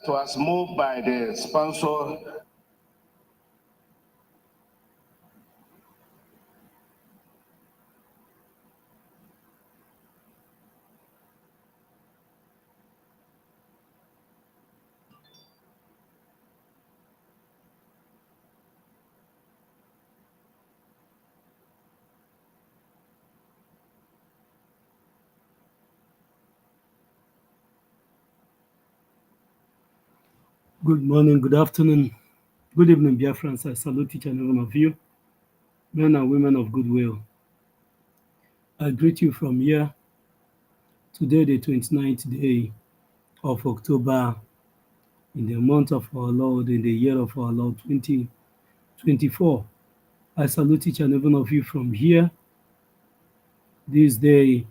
was moved by the sponsor. Good morning, good afternoon, good evening, Biafrans. I salute each and every one of you, men and women of goodwill. I greet you from here, today, the 29th day of October, in the month of our Lord, in the year of our Lord 2024. I salute each and every one of you from here. This day,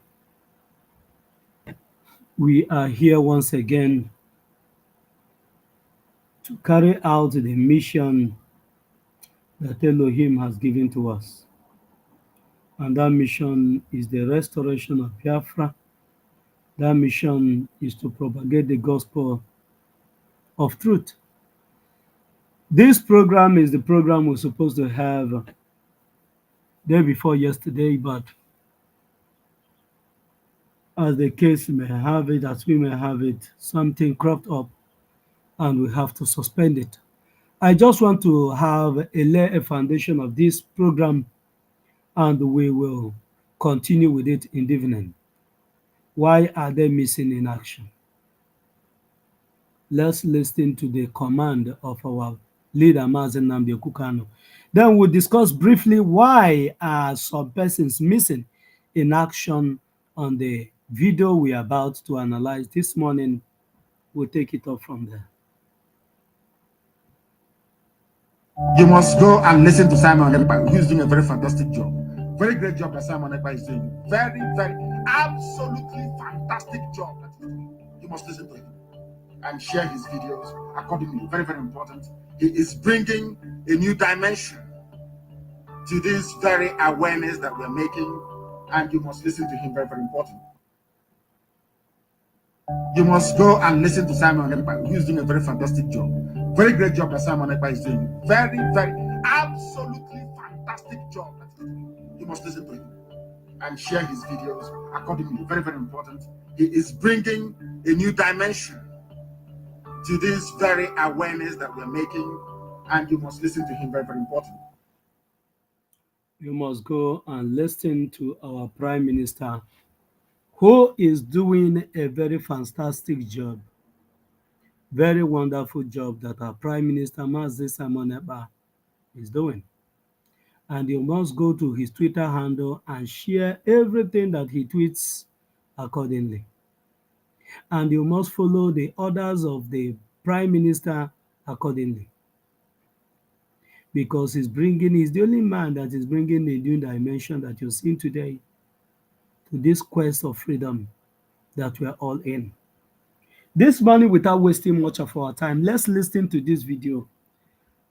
we are here once again to carry out the mission that Elohim has given to us. And that mission is the restoration of Biafra. That mission is to propagate the gospel of truth. This program is the program we're supposed to have day before yesterday, but as the case may have it, as we may have it, something cropped up and we have to suspend it. I just want to lay a foundation of this program, and we will continue with it in the evening. Why are they missing in action? Let's listen to the command of our leader, Mazen Nnamdi Kanu. Then we'll discuss briefly why are some persons missing in action on the video we are about to analyze this morning. We'll take it up from there. You must go and listen to Simon Ekpa, who's doing a very fantastic job. Very great job that Simon Ekpa is doing. Very, very, absolutely fantastic job that he's doing. You must listen to him and share his videos accordingly. Very, very important. He is bringing a new dimension to this very awareness that we're making, and you must listen to him. Very, very important. You must go and listen to Simon Ekpa, who's doing a very fantastic job. Very great job that Simon Ekpa is doing. Very, very, absolutely fantastic job that he's doing. You must listen to him and share his videos accordingly. Very, very important. He is bringing a new dimension to this very awareness that we're making, and you must listen to him. Very, very important. You must go and listen to our Prime Minister, who is doing a very fantastic job, very wonderful job that our Prime Minister, Mazi Simon Ekpa, is doing. And you must go to his Twitter handle and share everything that he tweets accordingly. And you must follow the orders of the Prime Minister accordingly. Because he's the only man that is bringing the new dimension that you're seeing today to this quest of freedom that we're all in. This morning, without wasting much of our time, let's listen to this video.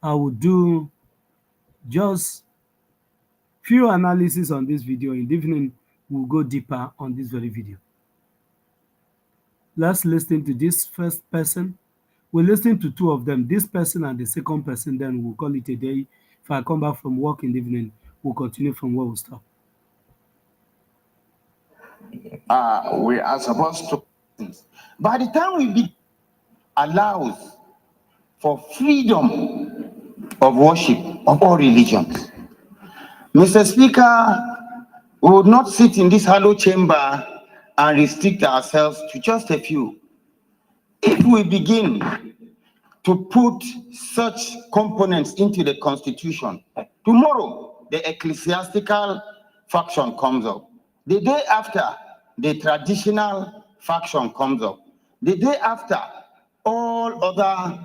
I will do just few analysis on this video. In the evening, we'll go deeper on this very video. Let's listen to this first person. We'll listen to two of them, this person and the second person, then we'll call it a day. If I come back from work in the evening, we'll continue from where we stop. We are supposed to. By the time we be allows for freedom of worship of all religions, Mr. Speaker, we would not sit in this hollow chamber and restrict ourselves to just a few. If we begin to put such components into the Constitution, tomorrow the ecclesiastical faction comes up. The day after, the traditional faction comes up. The day after, all other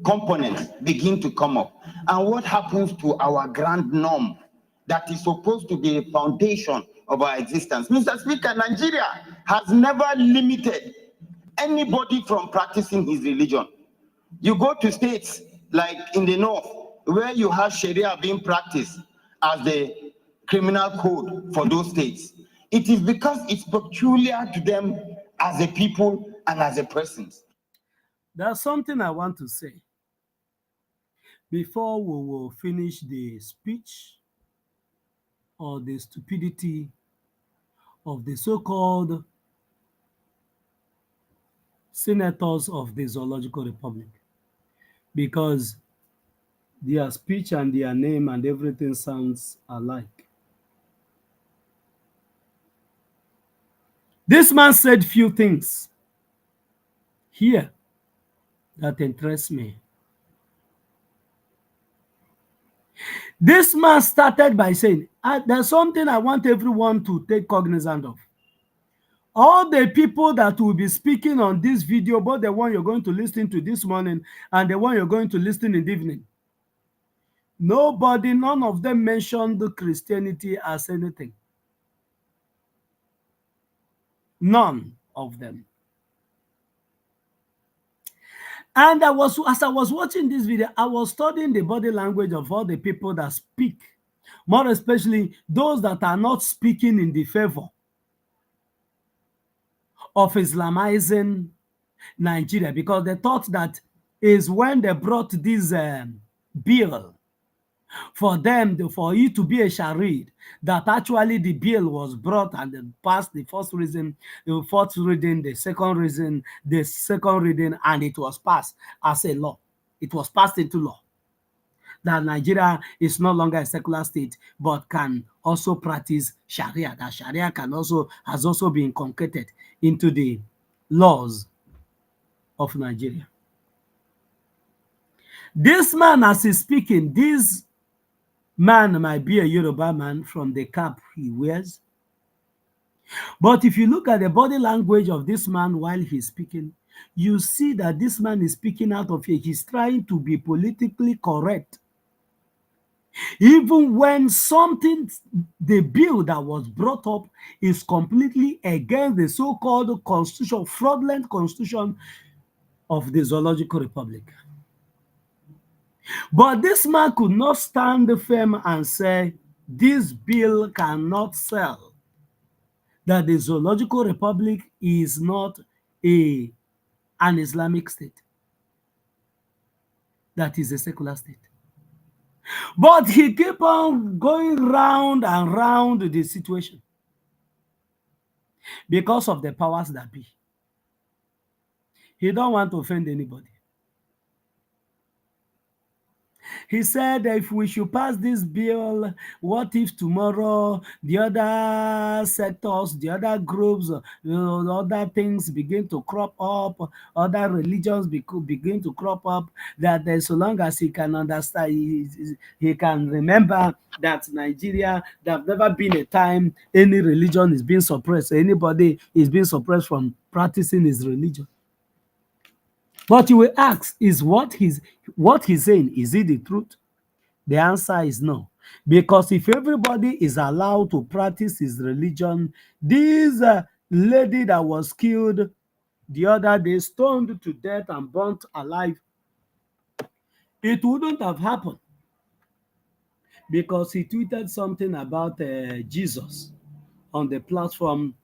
components begin to come up. And what happens to our grand norm that is supposed to be the foundation of our existence? Mr. Speaker, Nigeria has never limited anybody from practicing his religion. You go to states like in the north, where you have Sharia being practiced as the criminal code for those states. It is because it's peculiar to them as a people and as a person. There's something I want to say before we will finish the speech or the stupidity of the so-called senators of the Zoological Republic, because their speech and their name and everything sounds alike. This man said few things here that interest me. This man started by saying, there's something I want everyone to take cognizance of. All the people that will be speaking on this video, both the one you're going to listen to this morning and the one you're going to listen in the evening, none of them mentioned Christianity as anything. None of them. And as I was watching this video, I was studying the body language of all the people that speak, more especially those that are not speaking in the favor of Islamizing Nigeria, because they thought that is when they brought this bill for it to be a charade, that actually the bill was brought and then passed the first reading, the fourth reading, the second reading, and it was passed as a law. It was passed into law that Nigeria is no longer a secular state, but can also practice Sharia. That Sharia has also been concatenated into the laws of Nigeria. This man, as he's speaking, this man might be a Yoruba man from the cap he wears. But if you look at the body language of this man while he's speaking, you see that this man is speaking out of fear. He's trying to be politically correct. Even when the bill that was brought up is completely against the so-called constitution, fraudulent constitution of the Zoological Republic. But this man could not stand firm and say, this bill cannot sell, that the Zoological Republic is not an Islamic state, that is a secular state. But he kept on going round and round the situation because of the powers that be. He don't want to offend anybody. He said, if we should pass this bill, what if tomorrow the other sectors, the other groups, other things begin to crop up, other religions begin to crop up, that so long as he can understand, he can remember that Nigeria, there have never been a time any religion is being suppressed, anybody is being suppressed from practicing his religion. But you will ask, is what he's saying, is it the truth? The answer is no. Because if everybody is allowed to practice his religion, this lady that was killed the other day, stoned to death and burnt alive, it wouldn't have happened. Because he tweeted something about Jesus on the platform,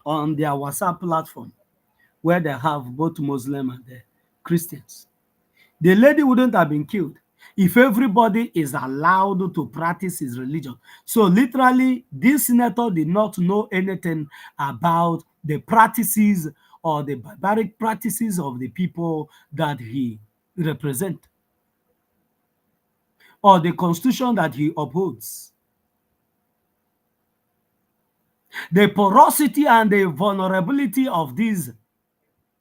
on their WhatsApp platform, where they have both Muslim and Christians. The lady wouldn't have been killed if everybody is allowed to practice his religion. So literally, this senator did not know anything about the practices or the barbaric practices of the people that he represents, or the constitution that he upholds. The porosity and the vulnerability of this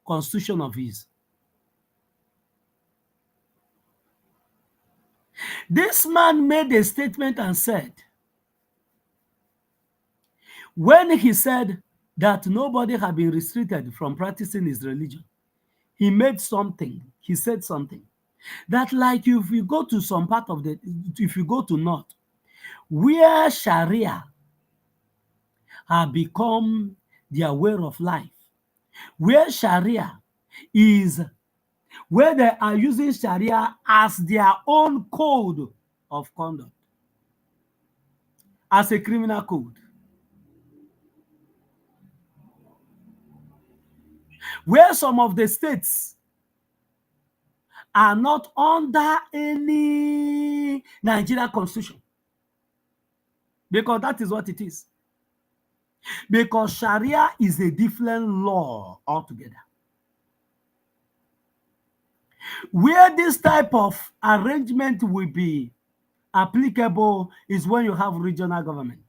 constitution of his. This man made a statement and said, when he said that nobody had been restricted from practicing his religion, he said something that, like, if you go to some part of if you go to North, where Sharia have become their way of life, where Sharia is, where they are using Sharia as their own code of conduct, as a criminal code, where some of the states are not under any Nigerian constitution. Because that is what it is. Because Sharia is a different law altogether. Where this type of arrangement will be applicable is when you have regional government.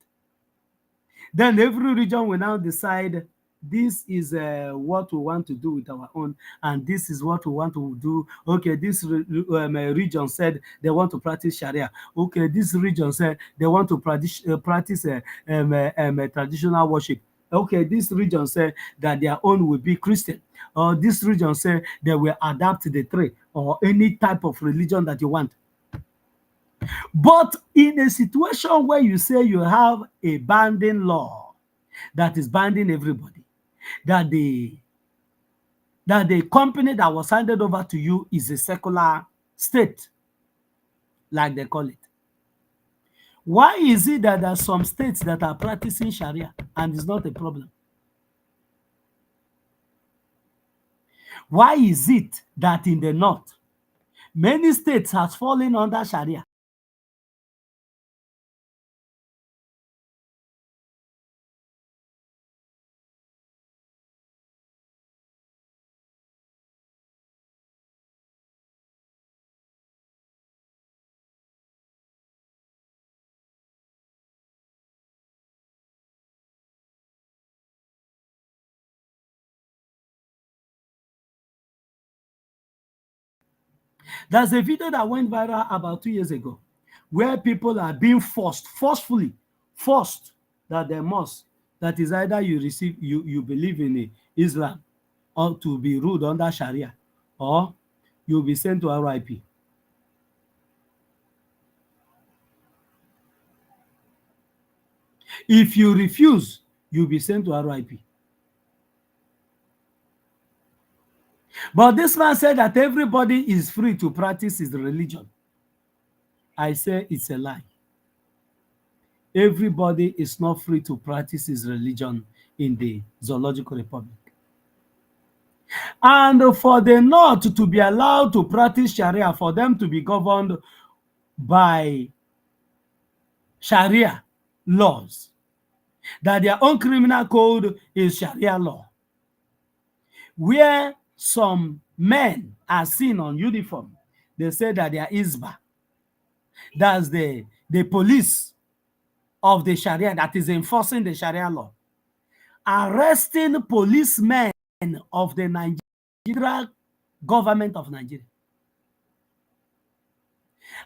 Then every region will now decide this is what we want to do with our own, and this is what we want to do. Okay, this region said they want to practice Sharia. Okay, this region said they want to practice traditional worship. Okay, this region said that their own will be Christian. Or this region said they will adapt the three or any type of religion that you want. But in a situation where you say you have a binding law that is binding everybody, that the company that was handed over to you is a secular state, like they call it. Why is it that there are some states that are practicing Sharia and it's not a problem? Why is it that in the north, many states have fallen under Sharia? There's a video that went viral about 2 years ago where people are being forcefully forced that they must, that is either you believe in Islam or to be ruled under Sharia, or you'll be sent to RIP. If you refuse, you'll be sent to RIP. But this man said that everybody is free to practice his religion. I say it's a lie. Everybody is not free to practice his religion in the Zoological Republic. And for the North to be allowed to practice Sharia, for them to be governed by Sharia laws, that their own criminal code is Sharia law, where some men are seen on uniform, they say that they are Isba. That's the police of the Sharia that is enforcing the Sharia law, arresting policemen of the Nigeria government of Nigeria.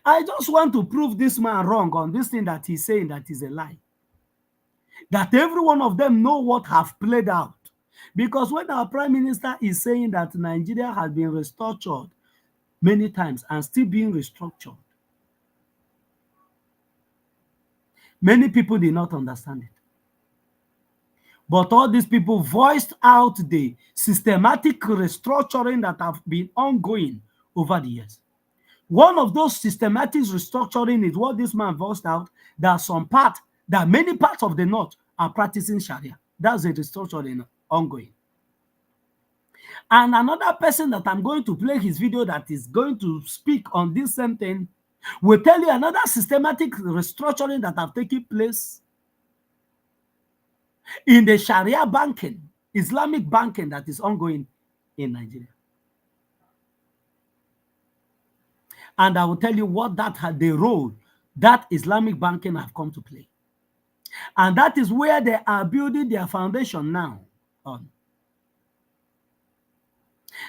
I just want to prove this man wrong on this thing that he's saying that is a lie. That every one of them know what have played out. Because when our prime minister is saying that Nigeria has been restructured many times and still being restructured, many people did not understand it. But all these people voiced out the systematic restructuring that have been ongoing over the years. One of those systematic restructuring is what this man voiced out, that many parts of the North are practicing Sharia. That's a restructuring ongoing. And another person that I'm going to play his video that is going to speak on this same thing will tell you another systematic restructuring that have taken place in the Sharia banking, Islamic banking that is ongoing in Nigeria. And I will tell you what that had the role that Islamic banking have come to play. And that is where they are building their foundation now on.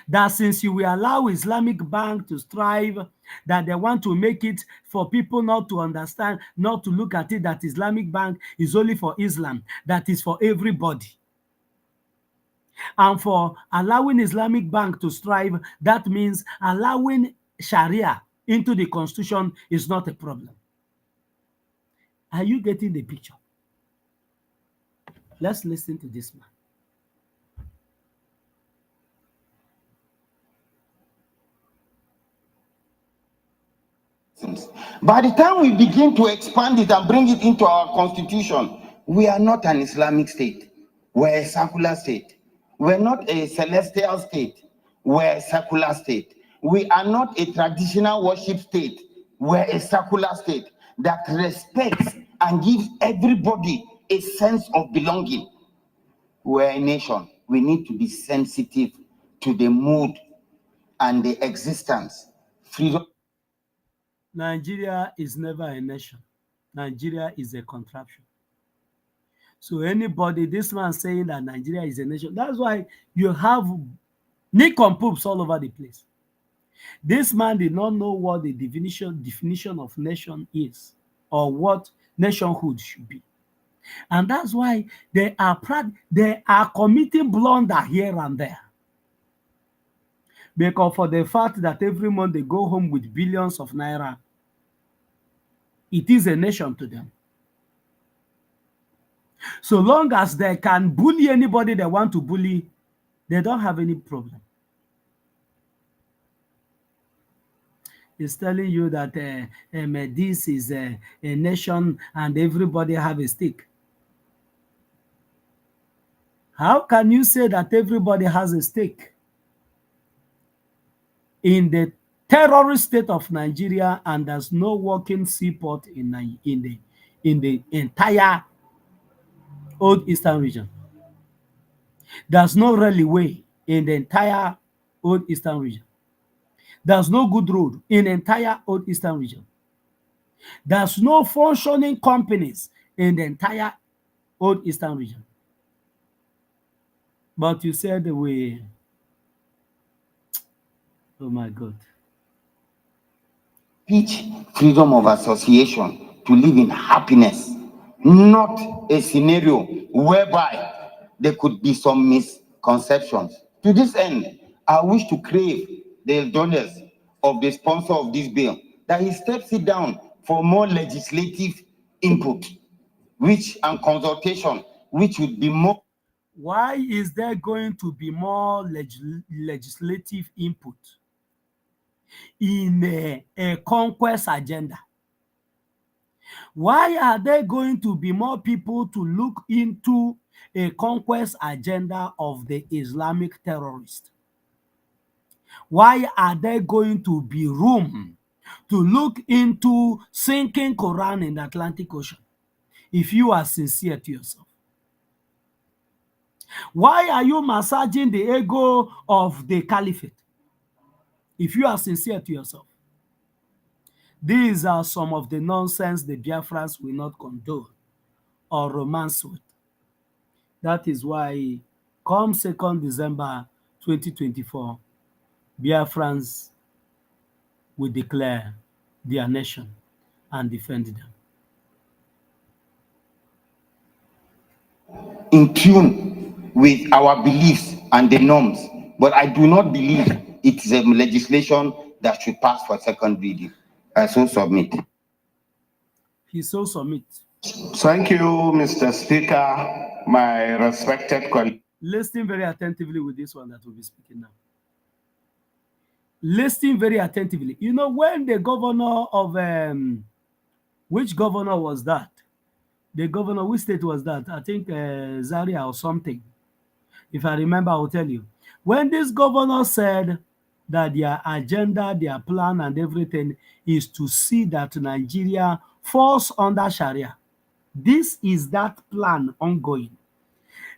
That since you will allow Islamic Bank to strive, that they want to make it for people not to understand, not to look at it that Islamic Bank is only for Islam, that is for everybody. And for allowing Islamic Bank to strive, that means allowing Sharia into the constitution is not a problem. Are you getting the picture? Let's listen to this man. By the time we begin to expand it and bring it into our constitution, we are not an Islamic state. We're a secular state. We're not a celestial state. We're a secular state. We are not a traditional worship state. We're a secular state that respects and gives everybody a sense of belonging. We're a nation. We need to be sensitive to the mood and the existence. Freedom. Nigeria is never a nation. Nigeria is a contraption. So anybody, this man saying that Nigeria is a nation, that's why you have nincompoops all over the place. This man did not know what the definition of nation is or what nationhood should be. And that's why they are committing blunder here and there. Because for the fact that every month they go home with billions of naira, it is a nation to them. So long as they can bully anybody they want to bully, they don't have any problem. It's telling you that this is a nation and everybody have a stake. How can you say that everybody has a stake in the terrorist state of Nigeria and there's no working seaport in the entire Old Eastern region? There's no railway in the entire Old Eastern region. There's no good road in the entire Old Eastern region. There's no functioning companies in the entire Old Eastern region. But you said we, oh my God. Teach freedom of association to live in happiness, not a scenario whereby there could be some misconceptions. To this end, I wish to crave the indulgence of the sponsor of this bill that he steps it down for more legislative input, and consultation, which would be more. Why is there going to be more legislative input in a conquest agenda? Why are there going to be more people to look into a conquest agenda of the Islamic terrorists? Why are there going to be room to look into sinking Quran in the Atlantic Ocean if you are sincere to yourself? Why are you massaging the ego of the caliphate if you are sincere to yourself? These are some of the nonsense the Biafrans will not condone or romance with. That is why come 2nd December 2024, Biafrans will declare their nation and defend them. In tune with our beliefs and the norms, but I do not believe it is a legislation that should pass for second reading. I so submit. He so submit. Thank you, Mr. Speaker, my respected colleague. Listen very attentively with this one that will be speaking now. Listen very attentively. You know, when the governor of, which governor was that? The governor, which state was that? I think Zaria or something. If I remember, I will tell you. When this governor said that their agenda, their plan and everything is to see that Nigeria falls under Sharia. This is that plan ongoing.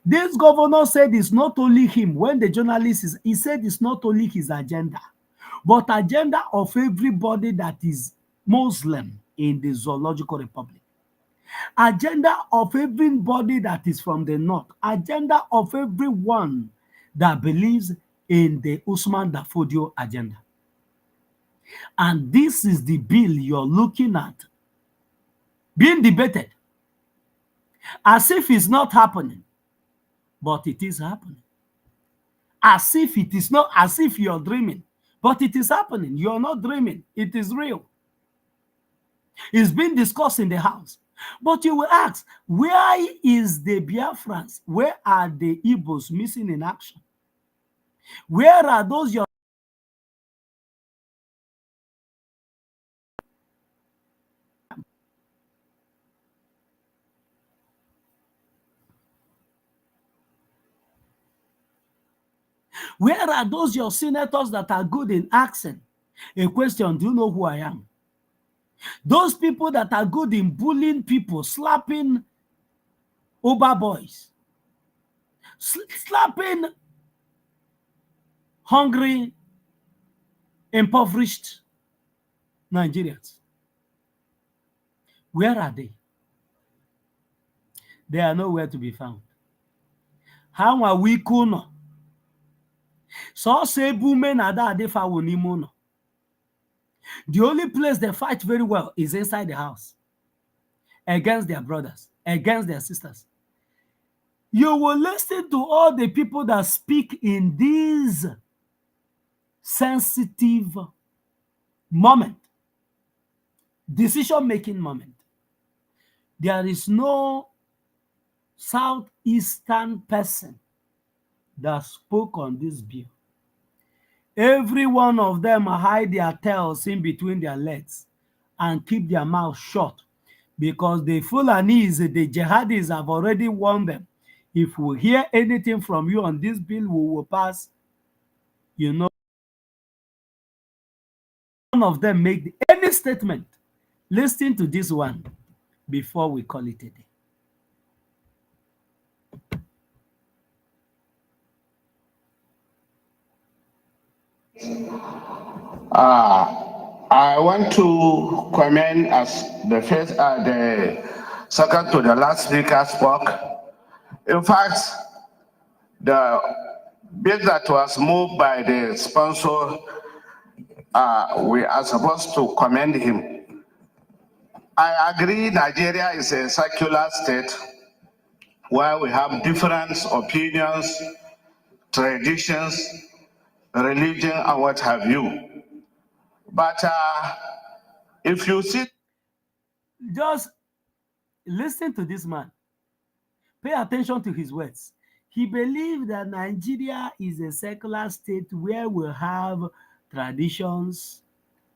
This governor said it's not only him. When the journalist is, he said it's not only his agenda, but agenda of everybody that is Muslim in the Zoological Republic. Agenda of everybody that is from the north. Agenda of everyone that believes in the Usman Dafodio agenda. And this is the bill you're looking at being debated as if it's not happening, but it is happening. As if it is not, as if you're dreaming, but it is happening. You're not dreaming, it is real. It's being discussed in the House. But you will ask, where is the Biafrans? Where are the Igbos missing in action? Where are those your Where are those your senators that are good in asking a question? Do you know who I am? Those people that are good in bullying people, slapping Uber boys, slapping hungry, impoverished Nigerians. Where are they? They are nowhere to be found. How are we kuno? So say women are that they found no. The only place they fight very well is inside the house against their brothers, against their sisters. You will listen to all the people that speak in this sensitive moment, decision-making moment. There is no southeastern person that spoke on this bill. Every one of them hide their tails in between their legs and keep their mouth shut because the Fulanis, the jihadis have already warned them. If we hear anything from you on this bill, we will pass. You know, none of them make any statement. Listen to this one before we call it a day. I want to comment as the second to the last speaker spoke. In fact, the bill that was moved by the sponsor, we are supposed to commend him. I agree Nigeria is a secular state where we have different opinions, traditions, religion, and what have you. But if you see... Just listen to this man. Pay attention to his words. He believed that Nigeria is a secular state where we have traditions,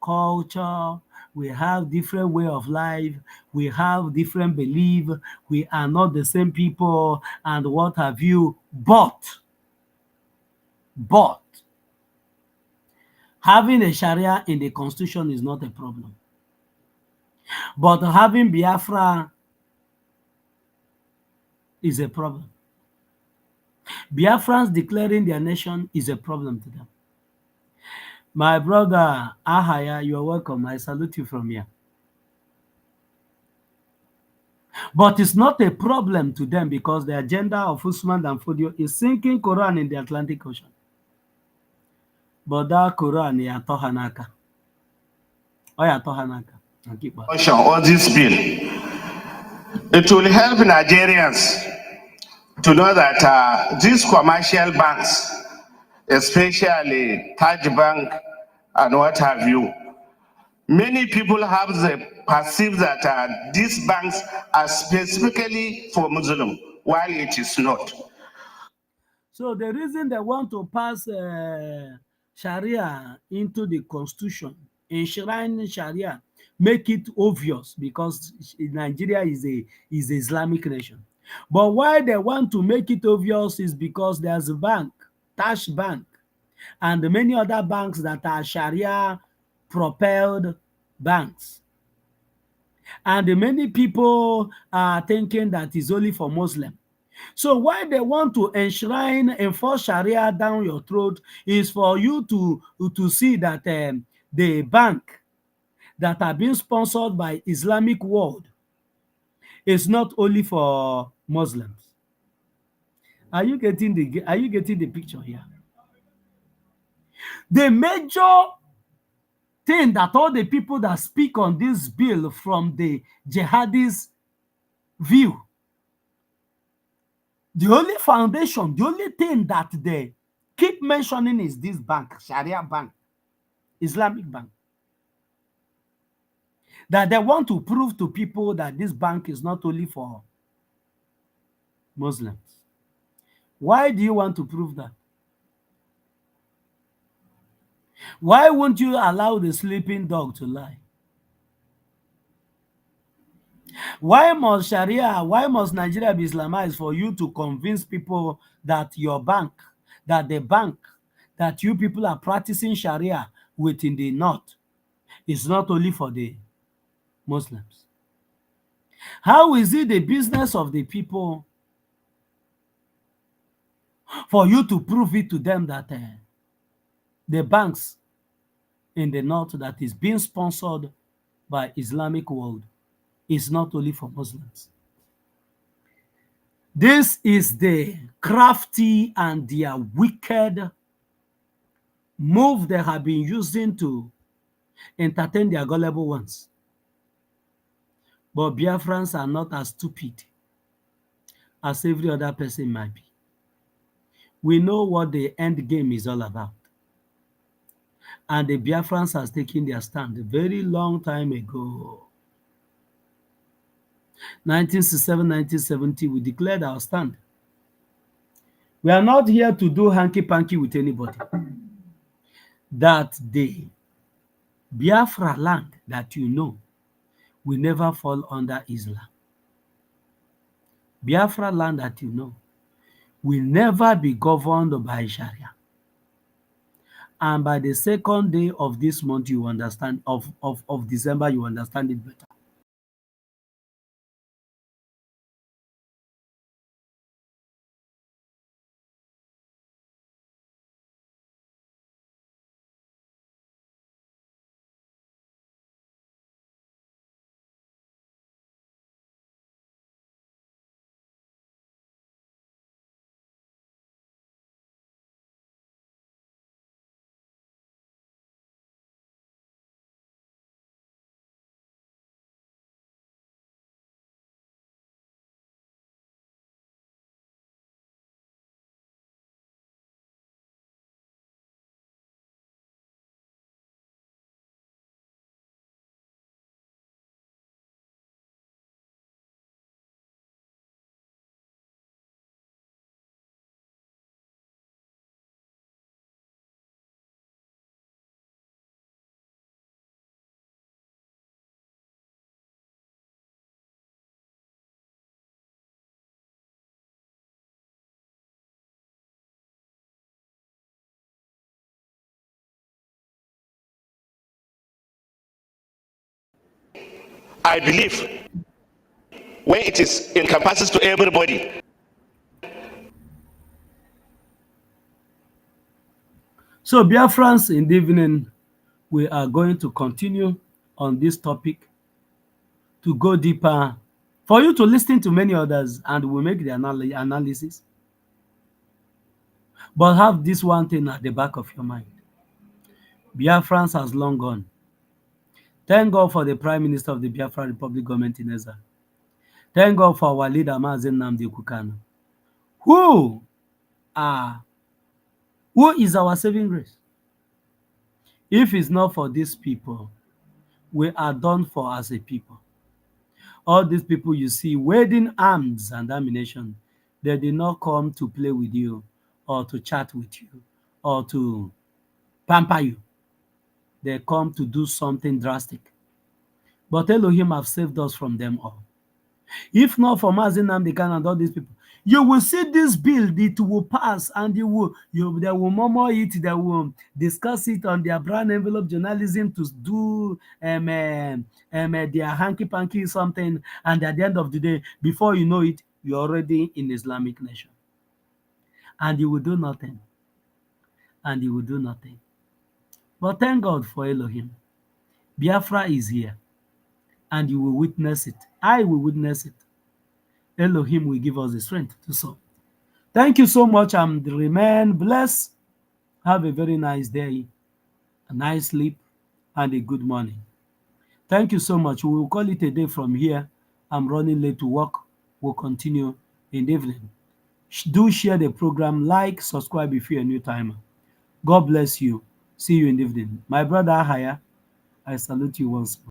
culture, we have different way of life, we have different belief, we are not the same people, and what have you. But having a Sharia in the constitution is not a problem. But having Biafra is a problem. Biafrans declaring their nation is a problem to them. My brother Ahaya, you are welcome. I salute you from here. But it's not a problem to them because the agenda of Usman Dan Fodio is sinking Quran in the Atlantic Ocean. But that Quran is Tohanaka. Oh, yeah, Tohanaka. Or this bill, it will help Nigerians to know that these commercial banks, especially Taj Bank and what have you, many people have the perceive that these banks are specifically for Muslim, while it is not. So the reason they want to pass Sharia into the constitution, enshrine Sharia, make it obvious because Nigeria is an Islamic nation. But why they want to make it obvious is because there's a bank, Tash Bank, and many other banks that are Sharia propelled banks. And many people are thinking that it's only for Muslims. So why they want to enforce Sharia down your throat is for you to see that the bank that are being sponsored by Islamic world is not only for Muslims. Are you getting the picture here? The major thing that all the people that speak on this bill from the jihadist view, the only foundation, the only thing that they keep mentioning is this bank, Sharia bank, Islamic bank. That they want to prove to people that this bank is not only for Muslims. Why do you want to prove that? Why won't you allow the sleeping dog to lie? Why must Sharia, why must Nigeria be Islamized for you to convince people that your bank, that the bank that you people are practicing Sharia within the north is not only for the Muslims? How is it the business of the people for you to prove it to them that the banks in the north that is being sponsored by Islamic world is not only for Muslims? This is the crafty and their wicked move they have been using to entertain their gullible ones. But Biafrans are not as stupid as every other person might be. We know what the end game is all about. And the Biafrans has taken their stand a very long time ago. 1967, 1970, we declared our stand. We are not here to do hanky-panky with anybody. That the Biafra land that you know will never fall under Islam. Biafra land that you know will never be governed by Sharia. And by the second day of this month, you understand, of December, you understand it better. I believe when it is encompasses to everybody. So, Biafrans, in the evening, we are going to continue on this topic to go deeper, for you to listen to many others, and we'll make the analysis. But have this one thing at the back of your mind. Biafrans has long gone. Thank God for the Prime Minister of the Biafra Republic government in Ezra. Thank God for our leader, Mazen Nnamdi Kanu, who is our saving grace. If it's not for these people, we are done for as a people. All these people you see wielding arms and ammunition, they did not come to play with you or to chat with you or to pamper you. They come to do something drastic. But Elohim have saved us from them all. If not for Mazen Nnamdi Kanu and all these people, you will see this bill, it will pass, and they will murmur it, they will discuss it on their brown envelope journalism to do their hanky-panky something, and at the end of the day, before you know it, you're already in Islamic nation. And you will do nothing. And you will do nothing. But thank God for Elohim. Biafra is here. And you will witness it. I will witness it. Elohim will give us the strength to so. Thank you so much, and remain blessed. Have a very nice day, a nice sleep, and a good morning. Thank you so much. We will call it a day from here. I'm running late to work. We'll continue in the evening. Do share the program, like, subscribe if you're a new timer. God bless you. See you in the evening. My brother Ahaya, I salute you once more.